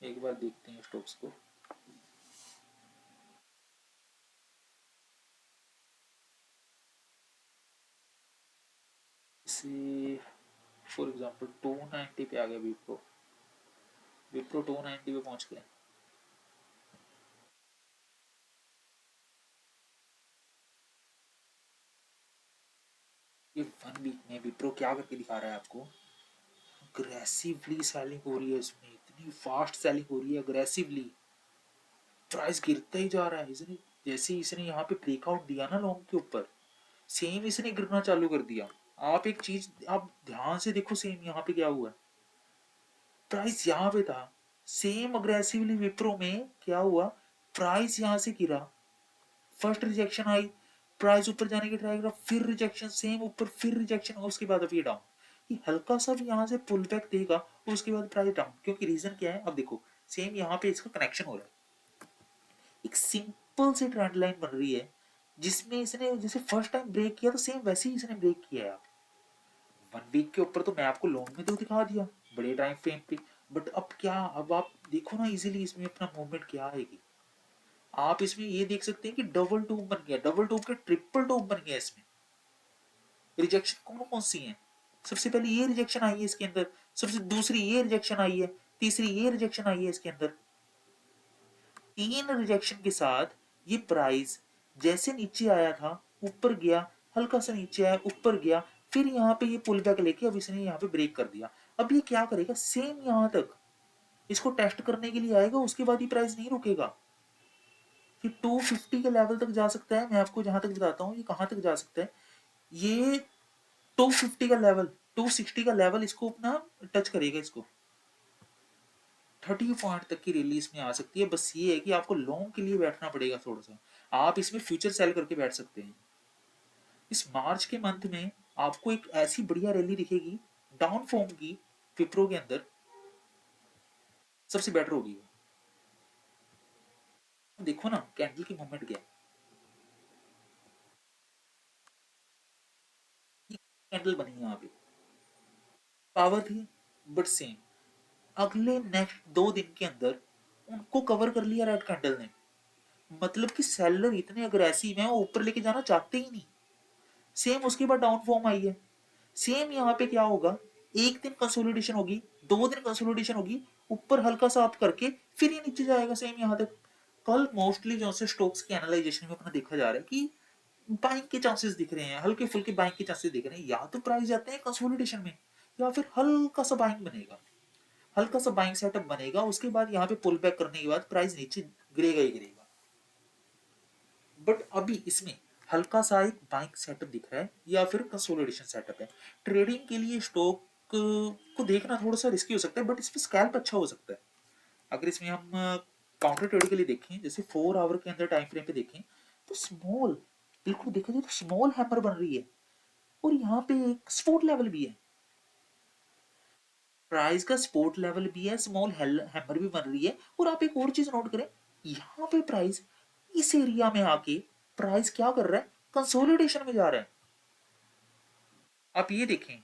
एक बार देखते हैं स्टॉक्स को। से फॉर एग्जांपल 290 पे आ गया विप्रो। विप्रो 290 पे पहुंच गया। ये 1 वीक में विप्रो क्या करके दिखा रहा है आपको? अग्रेसिवली सेलिंग हो रही है इसमें, इतनी फास्ट सेलिंग हो रही है अग्रेसिवली। प्राइस गिरता ही जा रहा है। इसने जैसे इसने यहाँ पे ब्रेकआउट दिया ना लॉन्ग के ऊपर, सेम इसने गिरना चालू कर दिया। आप एक चीज आप ध्यान से देखो, सेम यहाँ पे क्या हुआ, प्राइस यहाँ पे था, सेम अग्रेसिवली विप्रो में क्या हुआ, प्राइस यहाँ से गिरा, फर्स्ट रिजेक्शन आई, प्राइस ऊपर जाने की ट्राई करा, फिर रिजेक्शन, सेम ऊपर, फिर रिजेक्शन, उसके बाद अभी डाउन। ये हल्का सा भी यहाँ से पुल बैक देगा और उसके बाद प्राइस डाउन। क्योंकि रीजन क्या है, अब देखो सेम यहाँ पे इसका कनेक्शन हो रहा है। एक सिंपल सी ट्रेंड लाइन बन रही है जिसमें इसने जैसे फर्स्ट टाइम ब्रेक किया तो सेम वैसे ही इसने ब्रेक किया है। 1 वीक के ऊपर तो मैं आपको लॉन्ग में तो दिखा दिया, बड़े टाइम फ्रेम पे। बट अब क्या, अब आप देखो ना इजीली इसमें अपना मूवमेंट क्या आएगी। आप इसमें ये देख सकते हैं कि डबल टॉप बन गया, डबल टॉप के ट्रिपल टॉप बन गया। इसमें रिजेक्शन कौन कौन सी है? सबसे पहले ये रिजेक्शन आई है इसके अंदर, सबसे दूसरी ये रिजेक्शन आई है, तीसरी ये रिजेक्शन आई है इसके अंदर। 3 रिजेक्शन के साथ ये प्राइस जैसे नीचे आया था, ऊपर गया, हल्का सा नीचे आया, ऊपर गया, फिर यहाँ पे ये पुल बैक लेके अब इसने यहाँ पे ब्रेक कर दिया। अब ये क्या करेगा, सेम यहाँ तक इसको टेस्ट करने के लिए आएगा, उसके बाद ये प्राइस नहीं रुकेगा। ये 250 के लेवल तक जा सकता है। मैं आपको जहां तक बताता हूँ ये कहां तक जा सकता है। ये 250 का लेवल, 260 का लेवल इसको अपना टच करेगा। इसको 30 पॉइंट तक की रैली इसमें आ सकती है। बस ये है कि आपको लॉन्ग के लिए बैठना पड़ेगा थोड़ा सा। आप इसमें फ्यूचर सेल करके बैठ सकते हैं। इस मार्च के मंथ में आपको एक ऐसी बढ़िया रैली दिखेगी डाउन फॉर्म की, विप्रो के अंदर सबसे बेटर होगी। देखो ना कैंडल की मूवमेंट क्या है, कैंडल बनी यहाँ पे, पावर थी, बट सेम अगले नेक्स्ट 2 दिन के अंदर उनको कवर कर लिया रेड कैंडल ने। मतलब कि सेलर इतने अग्रेसिव हैं, वो ऊपर लेके जाना चाहते ही नहीं। सेम उसके बाद डाउन फॉर्म आई है। सेम यहाँ पे क्या होगा, एक दिन कंसोलिडेशन होगी, 2 दिन कंसोलिडेशन होगी, ऊपर हल्का सा अप करके फिर ये नीचे जाएगा सेम यहाँ तक। कल मोस्टली जो से स्टॉक्स के एनालाइजेशन में अपना देखा जा रहा है कि बाइंग के चांसेस दिख रहे हैं, हल्के फुल्के बाइंग के चांसेस दिख रहे हैं। या तो प्राइस जाते हैं कंसोलिडेशन में, या फिर हल्का सा बाइंग बनेगा, हल्का सा बाइंग सेटअप बनेगा, उसके बाद यहाँ पे पुल बैक करने के बाद प्राइस नीचे गिरेगा ही गिरेगा। बट अभी इसमें हल्का सा एक बाइंग सेटअप दिख रहा है या फिर कंसोलिडेशन सेटअप है। ट्रेडिंग के लिए स्टॉक को देखना थोड़ा सा रिस्की हो सकता है, बट इसमें स्कैल्प अच्छा हो सकता है। अगर इसमें हम काउंटर ट्रेड के लिए देखें, जैसे 4 आवर के अंदर टाइम फ्रेम पे देखें, तो स्मॉल, बिल्कुल देखा जाए तो स्मॉल हैमर बन रही है और यहाँ पे एक सपोर्ट लेवल भी है। प्राइस का सपोर्ट लेवल भी है, स्मॉल हैमर भी बन रही है। और आप एक और चीज नोट करें, यहाँ पे प्राइस इस एरिया में आके प्राइस क्या कर रहा है, कंसोलिडेशन में जा रहा है। आप ये देखें,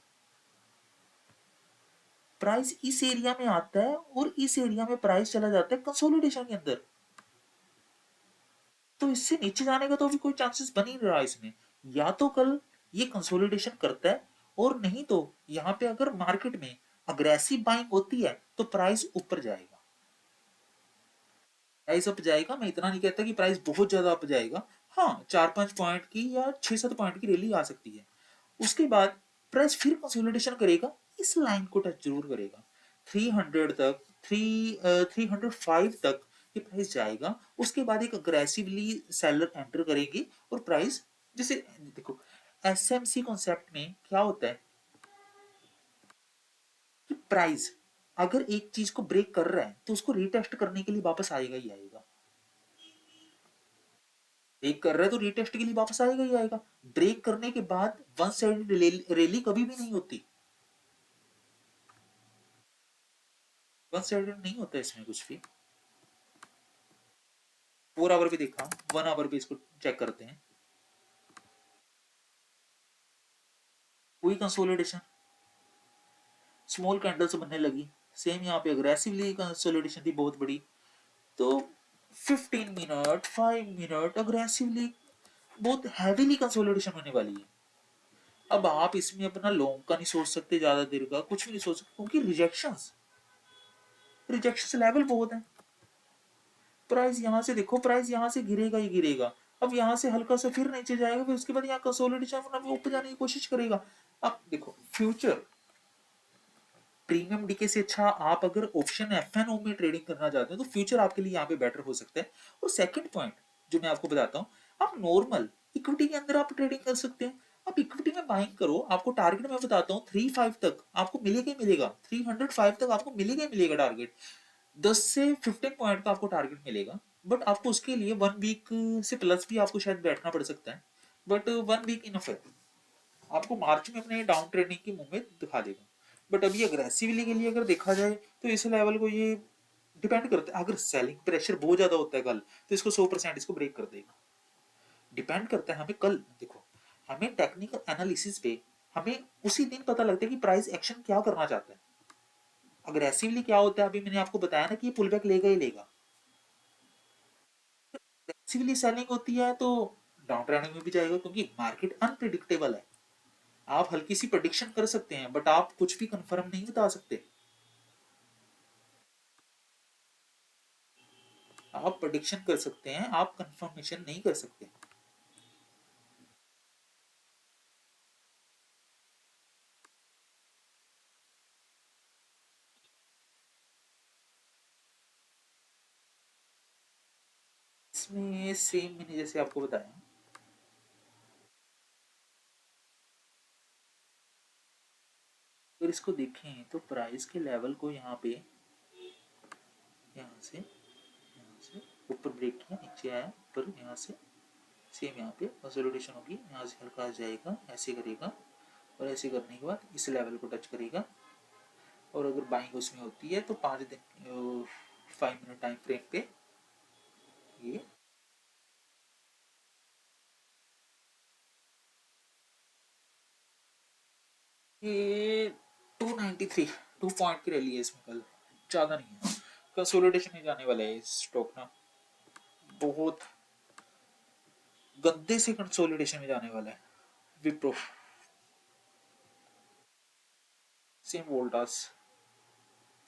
प्राइस इस एरिया में आता है और इस एरिया में प्राइस चला जाता है कंसोलिडेशन के अंदर। तो इससे नीचे जाने का तो अभी कोई चांसेस बन ही नहीं रहा इसमें। या तो कल ये कंसोलिडेशन करता है, और नहीं तो यहाँ पे अगर मार्केट में अग्रेसिव बाइंग होती है तो प्राइस ऊपर जाएगा, प्राइस अप जाएगा। मैं इतना नहीं कहता कि प्राइस बहुत ज्यादा अप जाएगा। हाँ, 4-5 पॉइंट की या 6-7 पॉइंट की रैली आ सकती है। उसके बाद प्राइस फिर कंसोलिडेशन करेगा, इस लाइन को टच जरूर करेगा, 300 तक, 305 तक ये प्राइस जाएगा। उसके बाद एक अग्रेसिवली सेलर एंटर करेंगे और प्राइस, जैसे देखो एसएमसी कॉन्सेप्ट में क्या होता है कि प्राइस अगर एक चीज को ब्रेक कर रहा है तो उसको रिटेस्ट करने के लिए वापस आएगा ही आएगा। ब्रेक कर रहा है तो रीटेस्ट के लिए वापस आएगा ही आएगा। ब्रेक करने के बाद वन साइड रैली कभी भी नहीं होती, वन साइडेड नहीं होता इसमें कुछ भी। 4 आवर भी देखा, 1 आवर भी इसको चेक करते हैं, कोई कंसोलिडेशन, स्मॉल कैंडल्स बनने लगी, सेम यहाँ पे अग्रेसिवली कंसोलिडेशन थी बहुत बड़ी, तो 15 मिनट 5 मिनट अग्रेसिवली बहुत हैवीली कंसोलिडेशन होने वाली है। अब आप इसमें अपना लॉन्ग का नहीं सोच सकते, ज्यादा देर का कुछ भी नहीं सोच सकते, क्योंकि रिजेक्शंस रिजेक्शन लेवल बहुत है। प्राइस यहाँ से देखो, प्राइस यहाँ से गिरेगा ही गिरेगा। अब यहाँ से हल्का सा फिर नीचे जाएगा, फिर उसके बाद यहाँ कंसोलिडेशन ऊपर जाने की कोशिश करेगा। अब देखो फ्यूचर प्रीमियम डीके से अच्छा आप अगर ऑप्शन एफएनओ में ट्रेडिंग करना चाहते हैं तो फ्यूचर आपके लिए यहाँ पे बेटर हो सकता है। और सेकंड पॉइंट जो मैं आपको बताता हूँ, आप नॉर्मल इक्विटी के अंदर आप ट्रेडिंग कर सकते हैं। आप इक्विटी में बाइंग करो, आपको टारगेट मैं बताता हूँ 3-5 तक आपको मिलेगा ही मिलेगा, 305 तक आपको मिलेगा ही मिलेगा टारगेट। 10 से 15 पॉइंट का आपको टारगेट मिलेगा, बट आपको उसके लिए 1 वीक से प्लस भी आपको शायद बैठना पड़ सकता है, बट 1 वीक इनफ है। आपको मार्च में अपने डाउन ट्रेडिंग की मूवमेंट दिखा देगा। बट अभी अग्रेसिवली के लिए अगर देखा जाए तो इस लेवल को ये डिपेंड करता है, अगर सेलिंग प्रेशर बहुत ज्यादा होता है कल तो इसको 100% इसको ब्रेक कर देगा। डिपेंड करता है हमें कल देखो, हमें टेक्निकल एनालिसिस पे हमें उसी दिन पता लगता है कि प्राइस एक्शन क्या करना चाहता है। अग्रेसिवली क्या होता है, अभी मैंने आपको बताया ना कि ये पुल बैक लेगा ही लेगा। अग्रेसिवली सेलिंग होती है तो डाउन ट्रेंडिंग में भी जाएगा, क्योंकि मार्केट अनप्रिडिक्टेबल है। आप हल्की सी प्रेडिक्शन कर सकते हैं बट आप कुछ भी कंफर्म नहीं बता सकते। आप प्रेडिक्शन कर सकते हैं, आप कंफर्मेशन नहीं कर सकते। इसमें सेम मैंने जैसे आपको बताया, अगर इसको देखें तो प्राइस के लेवल को यहाँ पे यहाँ से ऊपर ब्रेक किया, नीचे आया ऊपर, यहाँ से सेम यहाँ पे कंसोलिडेशन होगी, यहाँ से हल्का जाएगा, ऐसे करेगा और ऐसे करने के बाद इस लेवल को टच करेगा। और अगर बाइंग उसमें होती है तो 5 दिन 5 मिनट टाइम फ्रेम पे ये ये 293 2 पॉइंट की रैली है इसमें कल, ज़्यादा नहीं है। कंसोलिडेशन में जाने वाला है इस स्टॉक ना, बहुत गंदे से कंसोलिडेशन में जाने वाला है। विप्रो, सेम वोल्टास,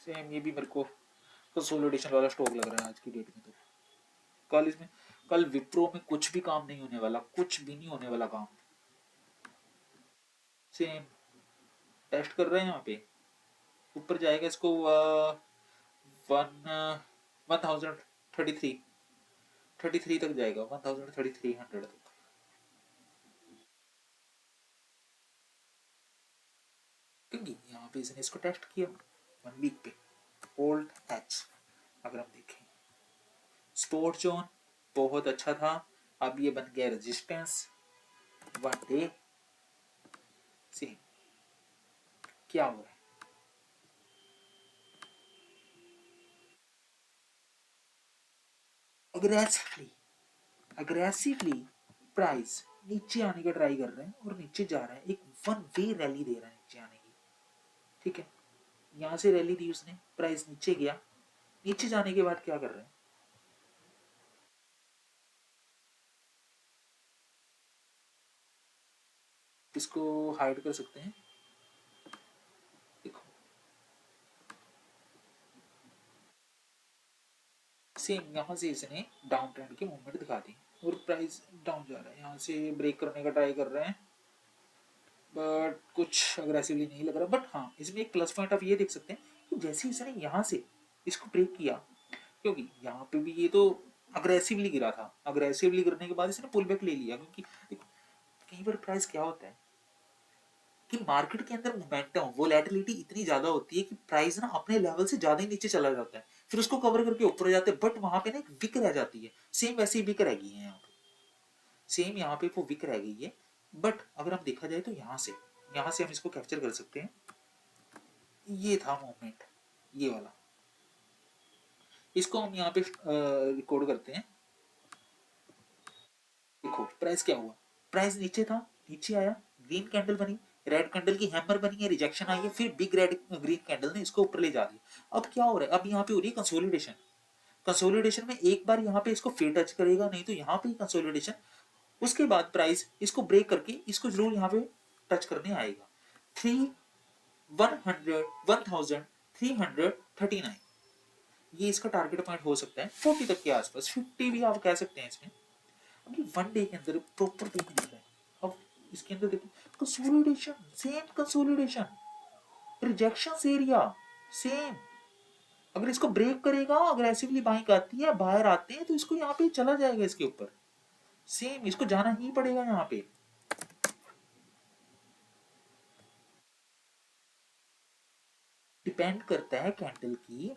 सेम ये भी मेरे को कंसोलिडेशन वाला स्टॉक लग रहा है आज की डेट में। तो कल इसमें कल विप्रो में कुछ भी काम नहीं होने वाला, कुछ भी नहीं होने वाला काम। सेम टेस्ट कर रहे हैं यहाँ पे, ऊपर जाएगा इसको 1033 तक जाएगा, 1300 तक। क्योंकि यहाँ पे इसने इसको टेस्ट किया 1 वीक पे, ओल्ड एच। अगर हम देखें स्पोर्ट जोन बहुत अच्छा था, अब ये बन गया रेजिस्टेंस 1 डे से। क्या हो रहा है, अग्रेसिवली अग्रेसिवली प्राइस नीचे आने का ट्राई कर रहे हैं और नीचे जा रहा है, एक 1 वे रैली दे रहा है नीचे आने की। ठीक है, यहाँ से रैली दी उसने, प्राइस नीचे गया, नीचे जाने के बाद क्या कर रहे हैं, इसको हाइड कर सकते हैं। देखो सेम यहाँ से इसने डाउन ट्रेंड की मूवमेंट दिखा दी और प्राइस डाउन जा रहा है, यहाँ से ब्रेक करने का ट्राई कर रहे हैं बट कुछ अग्रेसिवली नहीं लग रहा। बट हाँ, इसमें एक प्लस पॉइंट आप ये देख सकते हैं कि जैसे इसने यहाँ से इसको ब्रेक किया, क्योंकि यहाँ पे भी ये तो अग्रेसिवली गिरा था, अग्रेसिवली गिरने के बाद इसने पुल बैक ले लिया, क्योंकि कई बार प्राइस क्या होता है कि मार्केट के अंदर मोमेंटम वोलेटिलिटी इतनी ज्यादा होती है कि प्राइस ना अपने लेवल से ज्यादा ही नीचे चला जाता है, फिर उसको कवर करके ऊपर जाते हैं, बट वहां पे ना एक विक रह जाती है। सेम वैसे ही विक रह गई है यहाँ पे, सेम यहाँ पे वो विक रह गई है। बट अगर हम देखा जाए तो यहाँ से हम इसको कैप्चर कर सकते हैं। ये था मोमेंट, ये वाला, इसको हम यहाँ पे रिकॉर्ड करते हैं। देखो प्राइस क्या हुआ, प्राइस नीचे था, नीचे आया, ग्रीन कैंडल बनी, रेड कैंडल की हैमर बनी है, रिजेक्शन आई है, फिर बिग रेड ग्रीन कैंडल ने इसको ऊपर ले जा दिया। अब क्या हो रहा है, अब यहाँ पे हो रही है कंसोलिडेशन। कंसोलिडेशन में एक बार यहाँ पे इसको फिर टच करेगा, नहीं तो यहाँ पे कंसोलिडेशन, उसके बाद प्राइस इसको ब्रेक करके इसको जरूर यहाँ पे टच करने आएगा। 1339 ये इसका टारगेट पॉइंट हो सकता है, 40 तक के आसपास, 50 भी आप कह सकते हैं इसमें। अभी वन डे के अंदर प्रॉपर देखने दिख रहा है। अब इसके अंदर देखो consolidation, same consolidation, rejection area same. अगर इसको ब्रेक करेगा, अग्रेसिवली बाइंग आती है, बाहर आते हैं, तो इसको यहाँ पे चला जाएगा इसके ऊपर, सेम इसको जाना ही पड़ेगा यहाँ पे। डिपेंड करता है कैंडल की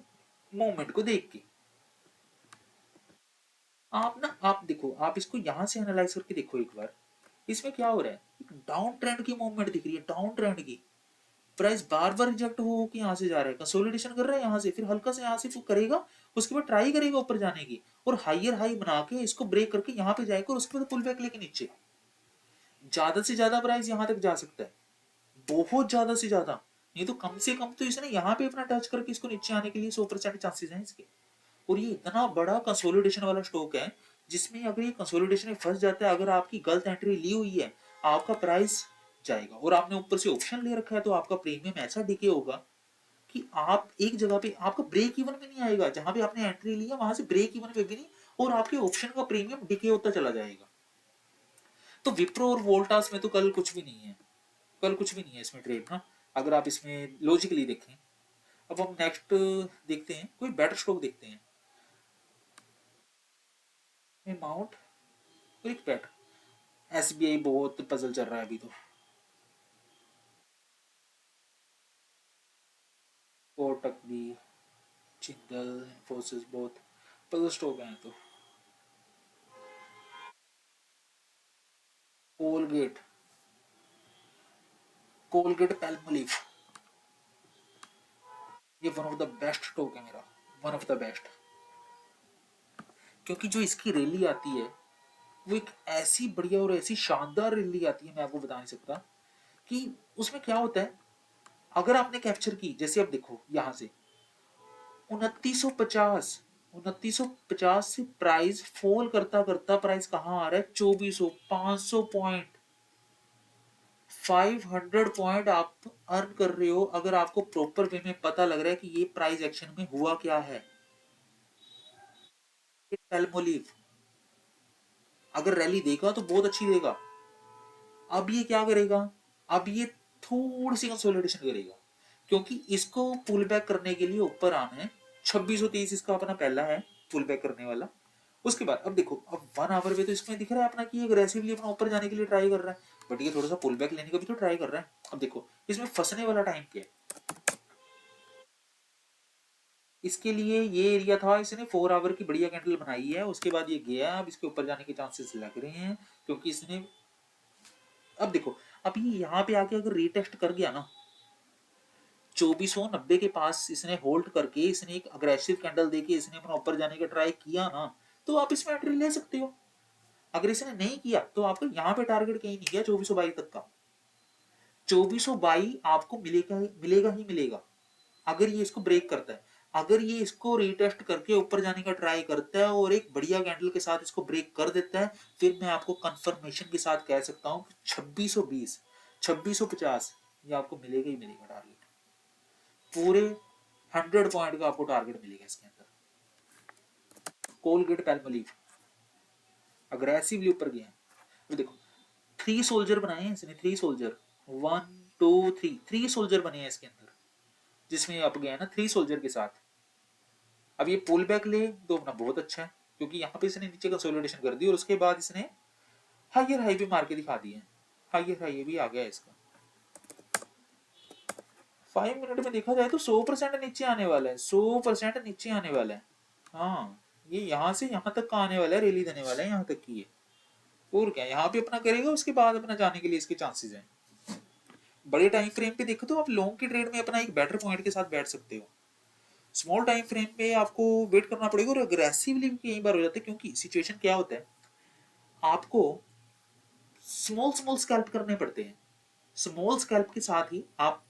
मूवमेंट को देख के। आप देखो, आप इसको यहां से एनालाइज करके देखो एक बार, इसमें क्या हो रहा है, एक डाउन ट्रेंड की मूवमेंट दिख रही है, डाउन ट्रेंड की। प्राइस बार बार रिजेक्ट हो के यहाँ से जा रहा है, कंसोलिडेशन कर रहा है यहाँ से, फिर हल्का से यहाँ से करेगा, उसके बाद ट्राई करेगा ऊपर जाने की, और हाइयर हाई बना के इसको ब्रेक करके यहाँ पे जाएगा, और उसके बाद पुल बैक लेके नीचे। ज्यादा से ज्यादा प्राइस यहाँ तक जा सकता है, बहुत ज्यादा से ज्यादा, नहीं तो कम से कम तो इसने यहाँ पे अपना टच करके इसको नीचे आने के लिए 100% चांसेस हैं इसके। और ये इतना बड़ा कंसोलिडेशन वाला स्टॉक है, जिसमें अगर ये कंसोलिडेशन में फंस जाता है, अगर आपकी गलत एंट्री ली हुई है, आपका प्राइस जाएगा, और आपने ऊपर से ऑप्शन ले रखा है, तो आपका प्रीमियम ऐसा डिके होगा कि आप एक जगह पे आपका ब्रेक इवन में नहीं आएगा, जहां पे आपने एंट्री ली है वहां से ब्रेक इवन पे भी नहीं, और आपके ऑप्शन का प्रीमियम डिके होता चला जाएगा। तो विप्रो और वोल्टास में तो कल कुछ भी नहीं है, कल कुछ भी नहीं है इसमें ट्रेड ना, अगर आप इसमें लॉजिकली देखें। अब हम नेक्स्ट देखते हैं, कोई बेटर स्टॉक देखते हैं। अमाउंट और एक बेटर, एसबीआई बहुत पजल चल रहा है अभी तो, कोटक भी, जिंदल, इंफोसिस, बहुत पजल स्टॉक हैं तो। कोलगेट, कोलगेट पैल्मोलिव, ये one of the best stock है मेरा, वन ऑफ द बेस्ट। क्योंकि जो इसकी रैली आती है, वो एक ऐसी बढ़िया और ऐसी शानदार रैली आती है, मैं आपको बता नहीं सकता कि उसमें क्या होता है। अगर आपने कैप्चर की, जैसे आप देखो यहां से 2950, 2950 से प्राइस फॉल करता करता प्राइस कहां आ रहा है, 2400, 500 पॉइंट, 500 पॉइंट आप अर्न कर रहे हो, अगर आपको प्रॉपर वे में पता लग रहा है कि ये प्राइस एक्शन में हुआ क्या है। पेल्मोलिव अगर रैली देगा तो बहुत अच्छी देगा। अब ये क्या करेगा, अब ये थोड़ी सी कंसोलिडेशन करेगा, क्योंकि इसको पुल बैक करने के लिए ऊपर आना है। 2630 इसका अपना पहला है पुल बैक करने वाला। उसके बाद अब देखो, अब 1 आवर पे तो इसमें दिख रहा है अपना कि अग्रेसिवली अपना ऊपर जाने के लिए ट्राई कर रहा है, बट ये थोड़ा सा पुल बैक लेने का भी तो ट्राई कर रहा है। अब देखो इसमें फंसने वाला टाइम क्या है, इसके लिए ये एरिया था, इसने 4 आवर की बढ़िया कैंडल बनाई है, उसके बाद ये गया, अब इसके ऊपर जाने के चांसेस लग रहे हैं, क्योंकि इसने, अब देखो, अब ये यहाँ पे आके अगर रीटेस्ट कर गया ना, 2490 के पास इसने होल्ड करके, इसने एक अग्रेसिव कैंडल देके इसने अपना ऊपर जाने का ट्राई किया ना, तो आप इसमें एंट्री ले सकते हो। अगर इसने नहीं किया तो आपका यहाँ पे टारगेट कहीं नहीं गया 2422 तक का, 2422 आपको मिलेगा, मिलेगा ही मिलेगा, अगर ये इसको ब्रेक करता है। अगर ये इसको रीटेस्ट करके ऊपर जाने का ट्राई करता है और एक बढ़िया कैंडल के साथ इसको ब्रेक कर देता है, फिर मैं आपको कंफर्मेशन के साथ कह सकता हूँ 2620, 2650 ये आपको मिलेगा ही मिलेगा टारगेट, पूरे 100 पॉइंट का आपको टारगेट मिलेगा इसके अंदर। कोलगेट पैल्मोलिव अग्रेसिवली ऊपर गया है, तो देखो 3 सोल्जर बनाए हैं इसने, 3 सोल्जर, 1 2 3, 3 सोल्जर बने हैं इसके अंदर, जिसमें आप गया ना 3 सोल्जर के साथ। अब ये पुल बैक ले तो अपना बहुत अच्छा है, क्योंकि यहाँ पे इसने नीचे कंसोलिडेशन कर दी, और उसके बाद इसने हाइयर हाई भी मार के दिखा दिए, हाइयर हाई भी आ गया इसका। 5 मिनट में देखा जाए तो 100% नीचे आने वाला है, 100% नीचे आने वाला है। हाँ, ये यहाँ से यहाँ तक का आने वाला है, रैली देने वाला है यहाँ तक की है, और क्या यहाँ पे अपना करेगा, उसके बाद अपना जाने के लिए इसके चांसेस हैं। बड़े टाइम फ्रेम पे देखो तो आप लॉन्ग की ट्रेड में अपना एक बेटर पॉइंट के साथ बैठ सकते हो। स्मॉल टाइम फ्रेम पे आपको वेट करना पड़ेगा, और अग्रेसिवली भी कई बार हो जाता है, क्योंकि सिचुएशन क्या होता है, आपको स्मॉल स्मॉल स्कैल्प करने पड़ते हैं, स्मॉल स्कैल्प के साथ ही आप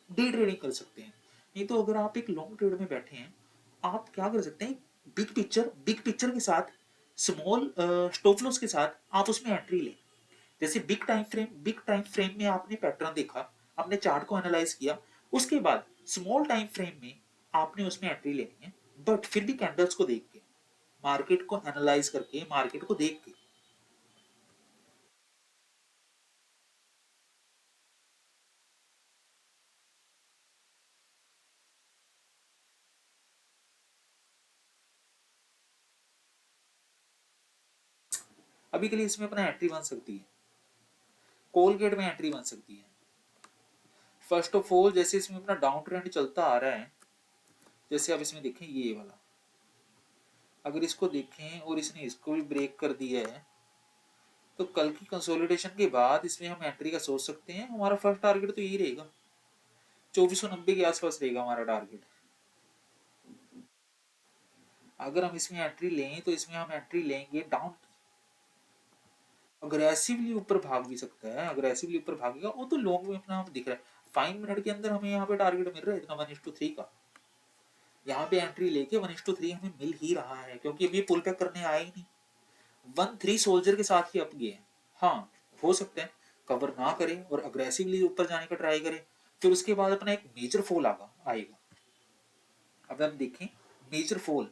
डे ट्रेडिंग कर सकते हैं। नहीं तो अगर आप एक लॉन्ग ट्रेड में बैठे हैं, आप क्या कर सकते हैं, बिग पिक्चर के साथ स्मॉल स्टॉप लॉस के साथ आप उसमें एंट्री लें। जैसे बिग टाइम फ्रेम में आपने पैटर्न देखा, आपने चार्ट को एनालाइज किया, उसके बाद स्मॉल टाइम फ्रेम में आपने उसमें एंट्री लेनी है, बट फिर भी कैंडल्स को देख के, मार्केट को एनालाइज करके, मार्केट को देख के। अभी के लिए इसमें अपना एंट्री बन सकती है, कोलगेट में एंट्री बन सकती है। फर्स्ट ऑफ ऑल जैसे इसमें अपना डाउन ट्रेंड चलता आ रहा है, जैसे आप इसमें देखें ये वाला, अगर इसको देखें और इसने इसको भी ब्रेक कर दिया है, तो कल की कंसोलिडेशन के बाद इसमें हम एंट्री का सोच सकते हैं। हमारा फर्स्ट टारगेट तो यही रहेगा, 2490 के आसपास रहेगा हमारा टारगेट। अगर हम इसमें एंट्री लें तो इसमें हम एंट्री लेंगे डाउन, अग्रेसिवली ऊपर भाग भी सकता है, अग्रेसिवली ऊपर भागेगा, वो तो लॉन्ग में अपना हम दिख रहा है। 5 मिनट के अंदर हमें यहाँ पे टारगेट मिल रहा है इतना 1:3 का, यहाँ पे एंट्री लेके 1:3 हमें मिल ही रहा है, क्योंकि अभी पुल बैक करने आया ही नहीं, 1-3 सोल्जर के साथ ही अप गए। हाँ, हो सकता है कवर ना करे और अग्रेसिवली ऊपर जाने का ट्राई करे, फिर उसके बाद अपना एक मेजर फॉल आएगा। अब हम देखें मेजर फॉल,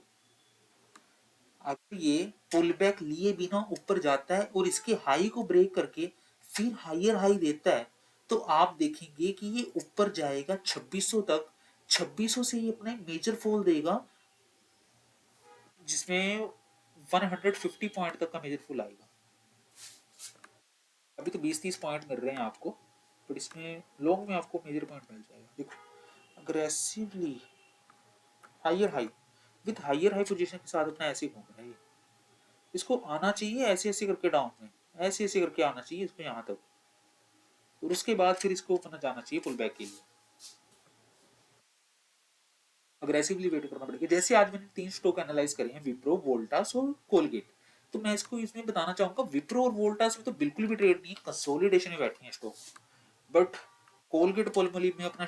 अगर ये पुल बैक लिए बिना ऊपर जाता है और इसके हाई को ब्रेक करके फिर हायर हाई देता है, तो आप देखेंगे कि ये ऊपर जाएगा 2600 तक। 2600 से ये अपने मेजर फॉल देगा, जिसमें 150 पॉइंट तक का मेजर फॉल आएगा। अभी तो 20-30 पॉइंट मिल रहे हैं आपको, बट इसमें लॉन्ग में आपको मेजर पॉइंट मिल जाएगा। देखो aggressively higher high, with higher high position के साथ अपना ऐसे घूम रहा है। इसको आना चाहिए ऐसे ऐसे करके डाउन में, ऐसे ऐसे करके आना चाहिए इसको यहाँ तक, और उसके बाद फिर इसको अपना जाना चाहिए पुल बैक के लिए। अग्रेसिवली वेट करना पड़ेगा। जैसे आज मैंने 3 स्टॉक एनालाइज करे हैं, विप्रो, वोल्टास और कोलगेट, तो मैं इसको इसमें बताना चाहूंगा विप्रो और वोल्टास में तो बिल्कुल भी ट्रेड नहीं है, कंसोलिडेशन में बैठे हैं स्टॉक। बट कोलगेट पोलमोलिव में अपना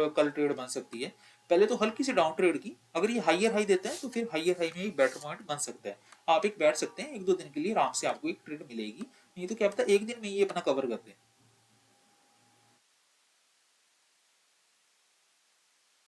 कल ट्रेड बन सकती है। पहले तो हल्की सी डाउन ट्रेड की, अगर ये हाइयर हाई देता है तो फिर हाइयर हाई में एक बेटर पॉइंट बन सकता है। आप एक बैठ सकते हैं, 1-2 दिन के लिए आराम से आपको एक ट्रेड मिलेगी, नहीं तो क्या पता एक दिन में ये अपना कवर कर दे।